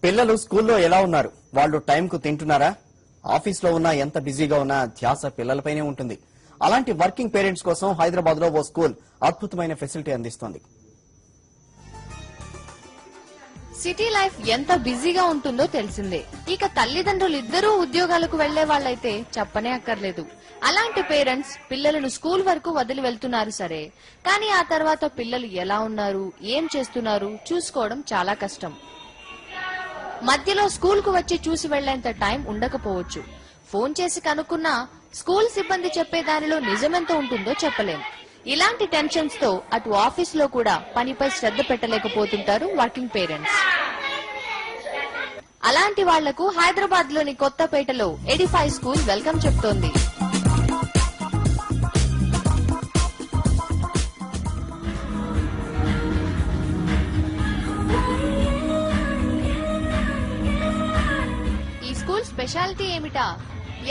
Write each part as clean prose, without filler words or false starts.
పిల్లలు స్కూల్లో ఎలా ఉన్నారు? వాళ్ళు టైంకు తింటున్నారా? ఆఫీస్లో ఉన్నా ఎంత బిజీగా ఉన్నా ధ్యాస పిల్లలపైనే ఉంటుంది. అలాంటి వర్కింగ్ పేరెంట్స్ కోసం హైదరాబాద్ లో ఓ స్కూల్ అద్భుతమైన ఫెసిలిటీ అందిస్తోంది. సిటీ లైఫ్ ఎంత బిజీగా ఉంటుందో తెలిసిందే. ఇక తల్లిదండ్రులు ఇద్దరూ ఉద్యోగాలకు వెళ్లే వాళ్ళైతే చెప్పనే అక్కర్లేదు. అలాంటి పేరెంట్స్ పిల్లలను స్కూల్ వరకు వదిలి వెళ్తున్నారు సరే, కానీ ఆ తర్వాత పిల్లలు ఎలా ఉన్నారు, ఏం చేస్తున్నారు చూసుకోవడం చాలా కష్టం. మధ్యలో స్కూల్ కు వచ్చి చూసి వెళ్లేంత టైం ఉండకపోవచ్చు. ఫోన్ చేసి కనుక్కున్నా స్కూల్ సిబ్బంది చెప్పే దానిలో నిజమెంత ఉంటుందో చెప్పలేం. ఇలాంటి టెన్షన్స్ తో అటు ఆఫీస్ లో కూడా పనిపై శ్రద్ధ పెట్టలేకపోతుంటారు వర్కింగ్ పేరెంట్స్. అలాంటి వాళ్లకు హైదరాబాద్ లోని కొత్తపేటలో ఎడిఫై స్కూల్ వెల్కమ్ చెప్తోంది. ఈ స్కూల్ స్పెషాలిటీ ఏమిటా?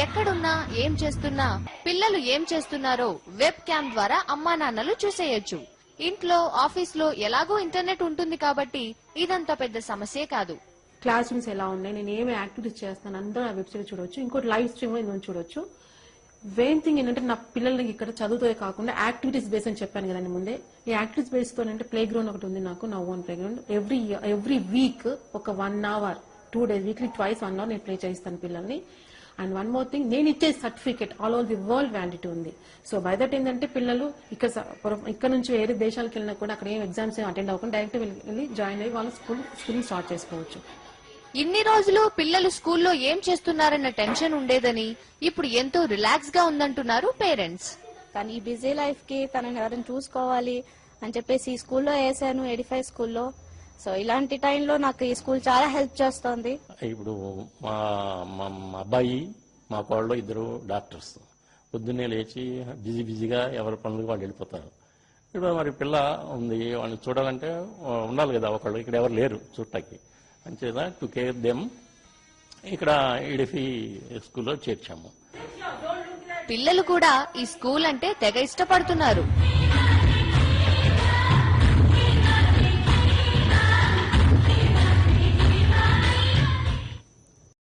ఎక్కడున్నా ఏం చేస్తున్నా పిల్లలు ఏం చేస్తున్నారో వెబ్ క్యామ్ ద్వారా అమ్మా నాన్నలు చూసేయొచ్చు. ఇంట్లో ఆఫీస్ లో ఎలాగో ఇంటర్నెట్ ఉంటుంది కాబట్టి ఇదంతా పెద్ద సమస్యే కాదు. క్లాస్ రూమ్స్ ఎలా ఉన్నాయి, నేను ఏమి యాక్టివిటీస్ చేస్తాను అందరూ ఆ వెబ్సైట్ చూడొచ్చు. ఇంకోటి లైవ్ స్ట్రీమ్ ఇందులో చూడొచ్చు. మెయిన్ థింగ్ ఏంటంటే నా పిల్లలకి ఇక్కడ చదువుతో కాకుండా యాక్టివిటీస్ బేస్ అని చెప్పాను కదండి ముందే. ఈ యాక్టివిటీస్ బేస్ తో అంటే ప్లే గ్రౌండ్ ఒకటి ఉంది నాకు, నా own play ground. Every week ఒక 1 hour 2 days weekly twice 1 hour నేను ప్లే చేయిస్తాను పిల్లల్ని. అండ్ వన్ మోర్ థింగ్, నేను ఇచ్చే certificate all over the world validity ఉంది. సో బై దట్ ఏంటంటే పిల్లలు ఇక్కడ నుంచి వేరే దేశాలకు వెళ్ళినా కూడా అక్కడ ఏం ఎగ్జామ్స్ అటెండ్ అవ్వకుండా డైరెక్ట్ వెళ్ళి జాయిన్ అయ్యి వాళ్ళు స్కూల్ స్టార్ట్ చేసుకోవచ్చు. ఇన్ని రోజులు పిల్లలు స్కూల్లో ఏం చేస్తున్నారన్న టెన్షన్ ఉండేదని ఇప్పుడు ఎంతో రిలాక్స్ గా ఉందంటున్నారు పేరెంట్స్. కానీ ఈ బిజీ లైఫ్ కి తనని ఎవరైనా చూసుకోవాలి అని చెప్పేసి ఈ స్కూల్లో వేసాను, ఎడిఫై స్కూల్లో. సో ఇలాంటి టైంలో నాకు ఈ స్కూల్ చాలా హెల్ప్ చేస్తోంది. ఇప్పుడు మా అబ్బాయి మా కోడలో ఇద్దరు డాక్టర్స్. పొద్దున్నే లేచి బిజీగా ఎవరి పనులకు వాళ్ళు వెళ్ళిపోతారు. ఇప్పుడు మరి పిల్ల ఉంది, వాళ్ళని చూడాలంటే ఉండాలి కదా ఒకళ్ళు. ఇక్కడ ఎవరు లేరు చూడటానికి. అంచేత టు కేర్ దెమ్ ఇక్కడ ఎడిఫై స్కూల్లో చేర్చాము. పిల్లలు కూడా ఈ స్కూల్ అంటే తెగ ఇష్టపడుతున్నారు.